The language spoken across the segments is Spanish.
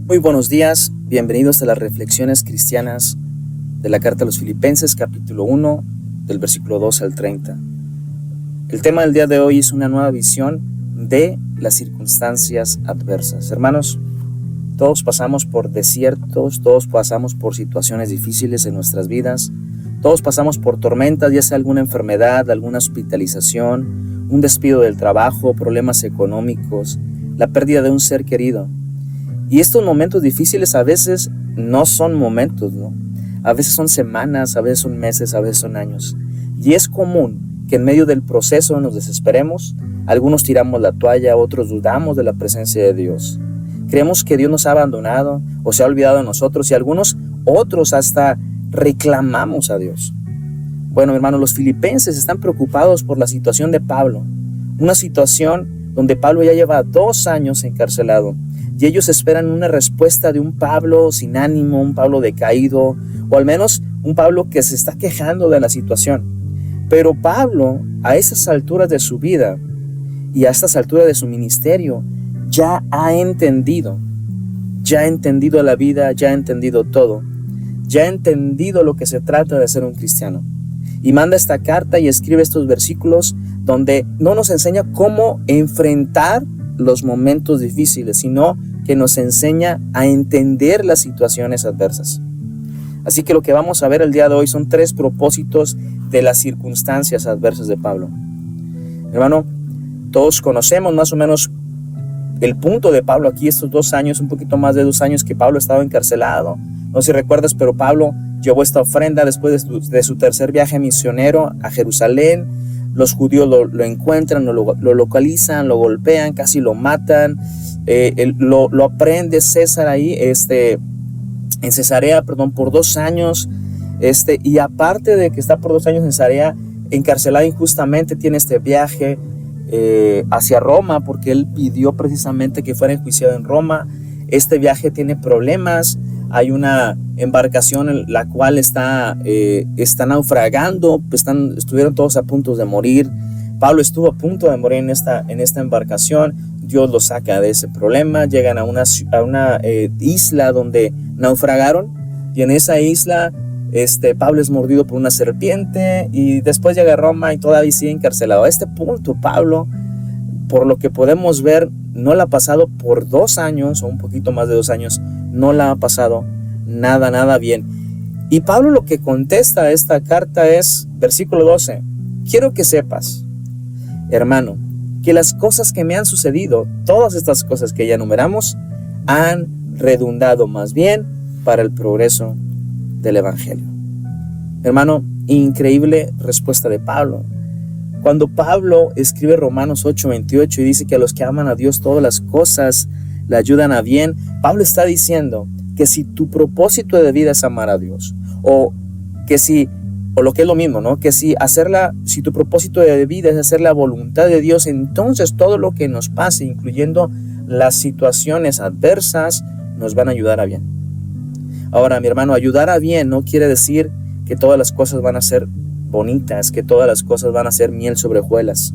Muy buenos días, bienvenidos a las reflexiones cristianas de la carta a los Filipenses, capítulo 1, del versículo 2 al 30. El tema del día de hoy es una nueva visión de las circunstancias adversas. Hermanos, todos pasamos por desiertos, todos pasamos por situaciones difíciles en nuestras vidas, todos pasamos por tormentas, ya sea alguna enfermedad, alguna hospitalización, un despido del trabajo, problemas económicos, la pérdida de un ser querido. Y estos momentos difíciles a veces no son momentos, ¿no? A veces son semanas, a veces son meses, a veces son años. Y es común que en medio del proceso nos desesperemos, algunos tiramos la toalla, otros dudamos de la presencia de Dios. Creemos que Dios nos ha abandonado o se ha olvidado de nosotros y otros hasta reclamamos a Dios. Bueno, hermanos, los filipenses están preocupados por la situación de Pablo, una situación donde Pablo ya lleva 2 años encarcelado. Y ellos esperan una respuesta de un Pablo sin ánimo, un Pablo decaído, o al menos un Pablo que se está quejando de la situación. Pero Pablo, a esas alturas de su vida y a estas alturas de su ministerio, ya ha entendido la vida, ya ha entendido todo, ya ha entendido lo que se trata de ser un cristiano. Y manda esta carta y escribe estos versículos donde no nos enseña cómo enfrentar los momentos difíciles, sino que nos enseña a entender las situaciones adversas. Así que lo que vamos a ver el día de hoy son 3 propósitos de las circunstancias adversas de Pablo. Hermano, todos conocemos más o menos el punto de Pablo aquí, estos 2 años, un poquito más de 2 años que Pablo ha estado encarcelado. No sé si recuerdas, pero Pablo llevó esta ofrenda después de su tercer viaje misionero a Jerusalén. Los judíos lo encuentran, lo localizan, lo golpean, casi lo matan. Lo aprende César ahí en Cesarea, por 2 años. Y aparte de que está por 2 años en Cesarea, encarcelado injustamente, tiene este viaje hacia Roma, porque él pidió precisamente que fuera enjuiciado en Roma. Este viaje tiene problemas. Hay una embarcación en la cual está naufragando, estuvieron todos a punto de morir. Pablo estuvo a punto de morir en esta embarcación. Dios lo saca de ese problema. Llegan a una isla donde naufragaron, y en esa isla Pablo es mordido por una serpiente, y después llega a Roma y todavía sigue encarcelado. A este punto Pablo, por lo que podemos ver, no la ha pasado por 2 años o un poquito más de 2 años, no la ha pasado nada bien. Y Pablo lo que contesta a esta carta es, versículo 12, quiero que sepas, hermano, que las cosas que me han sucedido, todas estas cosas que ya enumeramos, han redundado más bien para el progreso del Evangelio. Hermano, increíble respuesta de Pablo. Cuando Pablo escribe Romanos 8:28 y dice que a los que aman a Dios todas las cosas le ayudan a bien, Pablo está diciendo que si tu propósito de vida es amar a Dios, o lo que es lo mismo, ¿no? Que si tu propósito de vida es hacer la voluntad de Dios, entonces todo lo que nos pase, incluyendo las situaciones adversas, nos van a ayudar a bien. Ahora, mi hermano, ayudar a bien no quiere decir que todas las cosas van a ser bonitas, que todas las cosas van a ser miel sobre hojuelas,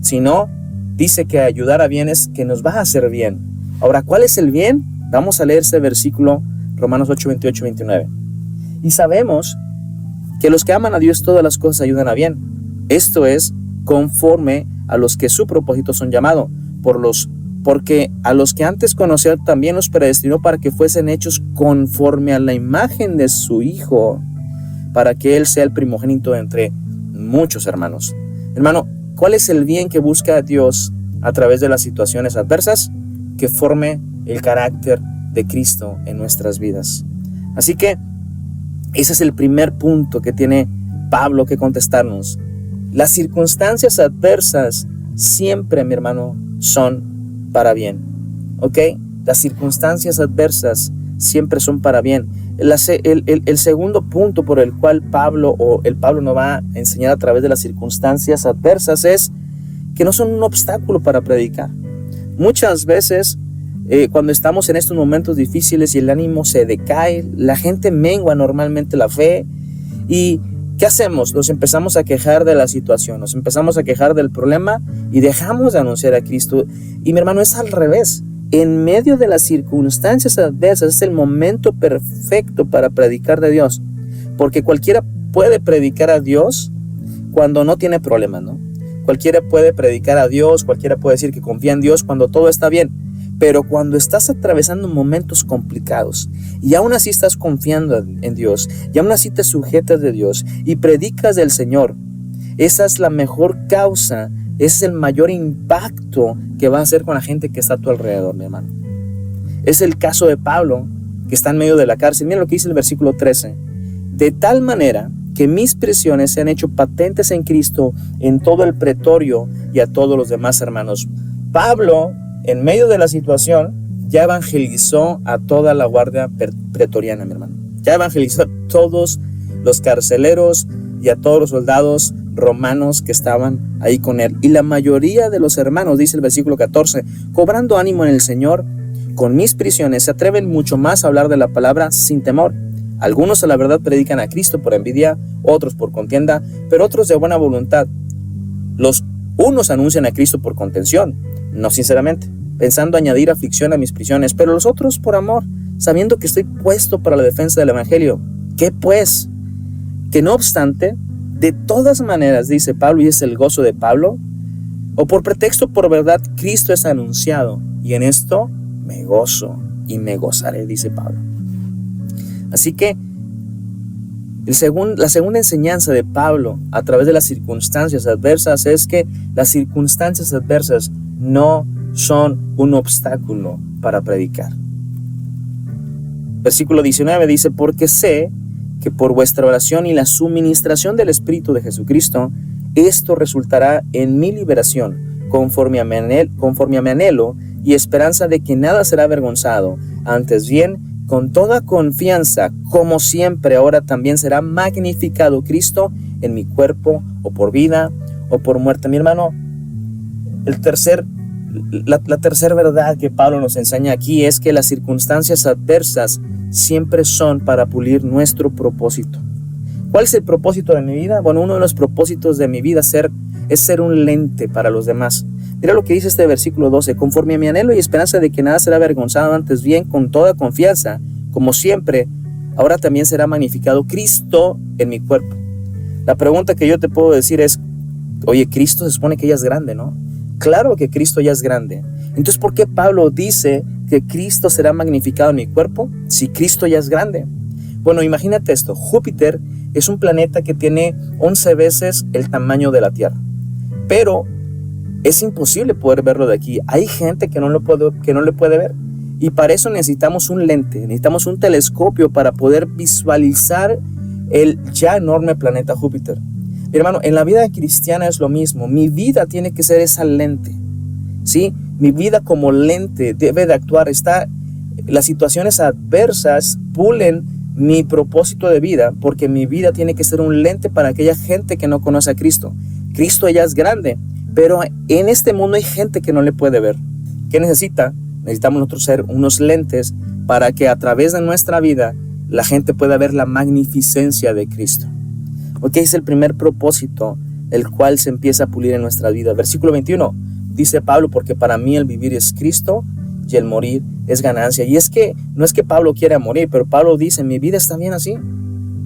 sino dice que ayudar a bien es que nos va a hacer bien. Ahora, ¿cuál es el bien? Vamos a leer este versículo, Romanos 8:28-29. Y sabemos que los que aman a Dios todas las cosas ayudan a bien. Esto es conforme a los que su propósito son llamados, porque a los que antes conoció también los predestinó para que fuesen hechos conforme a la imagen de su Hijo, para que Él sea el primogénito entre muchos hermanos. Hermano, ¿cuál es el bien que busca Dios a través de las situaciones adversas? Que forme el carácter de Cristo en nuestras vidas. Así que ese es el primer punto que tiene Pablo que contestarnos. Las circunstancias adversas siempre, mi hermano, son para bien. ¿Ok? Las circunstancias adversas siempre son para bien. El segundo punto por el cual Pablo nos va a enseñar a través de las circunstancias adversas es que no son un obstáculo para predicar. Muchas veces cuando estamos en estos momentos difíciles y el ánimo se decae, la gente mengua normalmente la fe. ¿Y qué hacemos? Nos empezamos a quejar de la situación, nos empezamos a quejar del problema y dejamos de anunciar a Cristo. Y mi hermano, es al revés. en medio de las circunstancias adversas es el momento perfecto para predicar de Dios, porque cualquiera puede predicar a Dios cuando no tiene problemas, ¿no? Cualquiera puede predicar a Dios, cualquiera puede decir que confía en Dios cuando todo está bien, pero cuando estás atravesando momentos complicados y aún así estás confiando en Dios y aún así te sujetas de Dios y predicas del Señor, esa es la mejor causa, ese es el mayor impacto que va a hacer con la gente que está a tu alrededor, mi hermano. Es el caso de Pablo, que está en medio de la cárcel. Mira lo que dice el versículo 13. De tal manera que mis prisiones se han hecho patentes en Cristo en todo el pretorio y a todos los demás hermanos. Pablo, en medio de la situación, ya evangelizó a toda la guardia pretoriana, mi hermano. Ya evangelizó a todos los carceleros y a todos los soldados romanos que estaban ahí con él. Y la mayoría de los hermanos, dice el versículo 14, cobrando ánimo en el Señor, con mis prisiones se atreven mucho más a hablar de la palabra sin temor. Algunos a la verdad predican a Cristo por envidia, otros por contienda, pero otros de buena voluntad. Los unos anuncian a Cristo por contención, no sinceramente, pensando añadir aflicción a mis prisiones, pero los otros por amor, sabiendo que estoy puesto para la defensa del Evangelio. ¿Qué pues? Que no obstante, de todas maneras, dice Pablo, y es el gozo de Pablo, o por pretexto por verdad, Cristo es anunciado, y en esto me gozo y me gozaré, dice Pablo. Así que la segunda enseñanza de Pablo a través de las circunstancias adversas es que las circunstancias adversas no son un obstáculo para predicar. Versículo 19 dice, porque sé que por vuestra oración y la suministración del Espíritu de Jesucristo, esto resultará en mi liberación, conforme a mi anhelo y esperanza de que nada será avergonzado, antes bien, con toda confianza, como siempre, ahora también será magnificado Cristo en mi cuerpo, o por vida, o por muerte. Mi hermano, la tercera verdad que Pablo nos enseña aquí es que las circunstancias adversas siempre son para pulir nuestro propósito. ¿Cuál es el propósito de mi vida? Bueno, uno de los propósitos de mi vida es ser un lente para los demás. Mira lo que dice este versículo 12, conforme a mi anhelo y esperanza de que nada será avergonzado, antes bien, con toda confianza, como siempre, ahora también será magnificado Cristo en mi cuerpo. La pregunta que yo te puedo decir es, oye, Cristo se supone que ya es grande, ¿no? Claro que Cristo ya es grande. Entonces, ¿por qué Pablo dice que Cristo será magnificado en mi cuerpo si Cristo ya es grande? Bueno, imagínate esto, Júpiter es un planeta que tiene 11 veces el tamaño de la Tierra, pero es imposible poder verlo de aquí. Hay gente que no le puede ver, y para eso necesitamos un lente, necesitamos un telescopio para poder visualizar el ya enorme planeta Júpiter. Mi hermano, en la vida cristiana es lo mismo. Mi vida tiene que ser esa lente, ¿sí? Mi vida como lente debe de actuar. Las situaciones adversas pulen mi propósito de vida, porque mi vida tiene que ser un lente para aquella gente que no conoce a Cristo. Cristo ya es grande, pero en este mundo hay gente que no le puede ver. ¿Qué necesita? Necesitamos nosotros ser unos lentes para que a través de nuestra vida la gente pueda ver la magnificencia de Cristo. Ok, es el primer propósito, el cual se empieza a pulir en nuestra vida. Versículo 21, dice Pablo, porque para mí el vivir es Cristo y el morir es ganancia. Y es que no es que Pablo quiera morir, pero Pablo dice, mi vida está bien así.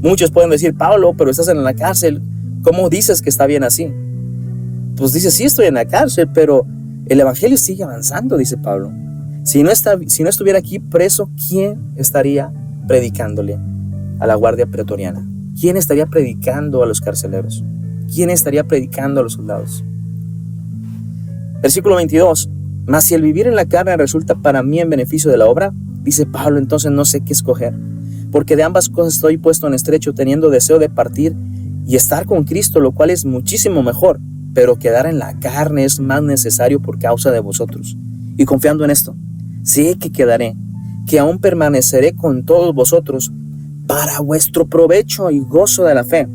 Muchos pueden decir, Pablo, pero estás en la cárcel, ¿cómo dices que está bien así? Pues dice, sí, estoy en la cárcel, pero el evangelio sigue avanzando, dice Pablo. Si no estuviera aquí preso, ¿quién estaría predicándole a la guardia pretoriana? ¿Quién estaría predicando a los carceleros? ¿Quién estaría predicando a los soldados? Versículo 22. Mas si el vivir en la carne resulta para mí en beneficio de la obra, dice Pablo, entonces no sé qué escoger, porque de ambas cosas estoy puesto en estrecho, teniendo deseo de partir y estar con Cristo, lo cual es muchísimo mejor, pero quedar en la carne es más necesario por causa de vosotros. Y confiando en esto, sé que quedaré, que aún permaneceré con todos vosotros, para vuestro provecho y gozo de la fe,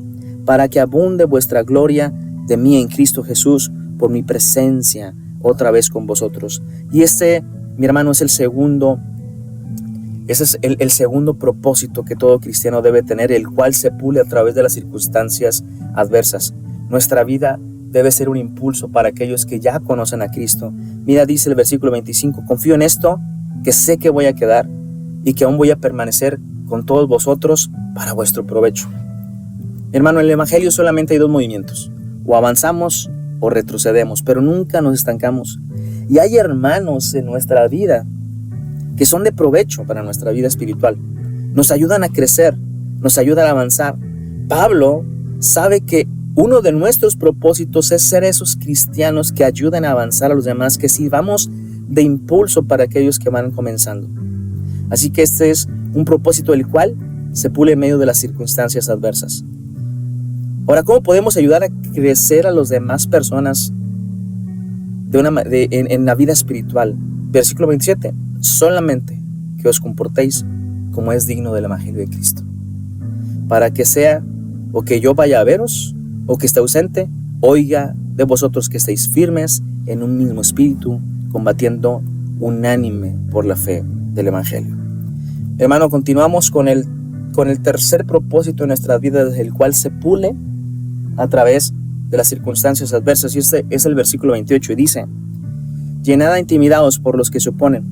para que abunde vuestra gloria de mí en Cristo Jesús, por mi presencia otra vez con vosotros. Y mi hermano, es el segundo propósito que todo cristiano debe tener, el cual se pule a través de las circunstancias adversas. Nuestra vida debe ser un impulso para aquellos que ya conocen a Cristo. Mira, dice el versículo 25, confío en esto, que sé que voy a quedar y que aún voy a permanecer con todos vosotros para vuestro provecho. Hermano, en el Evangelio solamente hay dos movimientos: o avanzamos o retrocedemos, pero nunca nos estancamos. Y hay hermanos en nuestra vida que son de provecho para nuestra vida espiritual. Nos ayudan a crecer, nos ayudan a avanzar. Pablo sabe que uno de nuestros propósitos es ser esos cristianos que ayudan a avanzar a los demás, que sirvamos de impulso para aquellos que van comenzando. Así que este es un propósito del cual se pule en medio de las circunstancias adversas. Ahora, ¿cómo podemos ayudar a crecer a las demás personas en la vida espiritual? Versículo 27, solamente que os comportéis como es digno del Evangelio de Cristo, para que sea o que yo vaya a veros o que esté ausente, oiga de vosotros que estéis firmes en un mismo espíritu, combatiendo unánime por la fe del Evangelio. Hermano, continuamos con el tercer propósito de nuestras vidas, desde el cual se pule a través de las circunstancias adversas, y este es el versículo 28, y dice: llenad a intimidados por los que se oponen,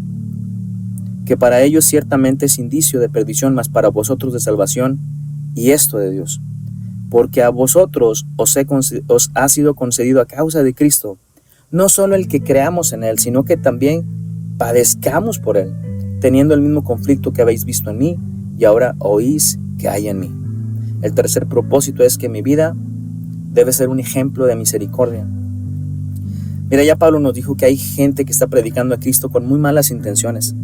que para ellos ciertamente es indicio de perdición, mas para vosotros de salvación, y esto de Dios. Porque a vosotros os ha sido concedido a causa de Cristo, no solo el que creamos en Él, sino que también padezcamos por Él, teniendo el mismo conflicto que habéis visto en mí, y ahora oís que hay en mí. El tercer propósito es que mi vida debe ser un ejemplo de misericordia. Mira, ya Pablo nos dijo que hay gente que está predicando a Cristo con muy malas intenciones.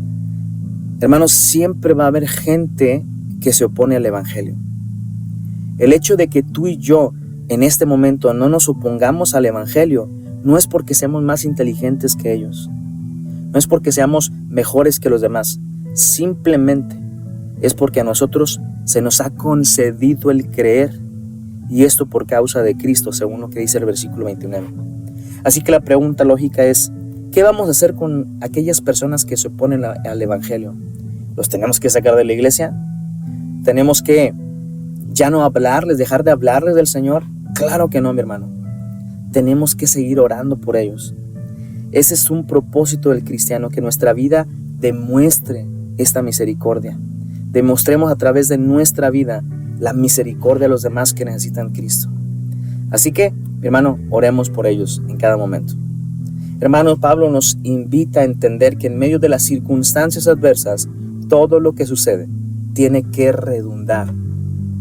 Hermanos, siempre va a haber gente que se opone al Evangelio. El hecho de que tú y yo en este momento no nos opongamos al Evangelio no es porque seamos más inteligentes que ellos, no es porque seamos mejores que los demás, simplemente es porque a nosotros se nos ha concedido el creer, y esto por causa de Cristo, según lo que dice el versículo 29. Así que la pregunta lógica es: ¿qué vamos a hacer con aquellas personas que se oponen al Evangelio? ¿Los tenemos que sacar de la iglesia? ¿Tenemos que ya no hablarles, dejar de hablarles del Señor? Claro que no, mi hermano. Tenemos que seguir orando por ellos. Ese es un propósito del cristiano, que nuestra vida demuestre esta misericordia. Demostremos a través de nuestra vida la misericordia a los demás que necesitan Cristo. Así que, mi hermano, oremos por ellos en cada momento. Hermano, Pablo nos invita a entender que en medio de las circunstancias adversas, todo lo que sucede tiene que redundar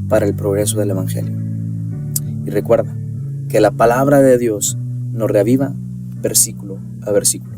para el progreso del Evangelio. Y recuerda que la palabra de Dios nos reaviva versículo a versículo.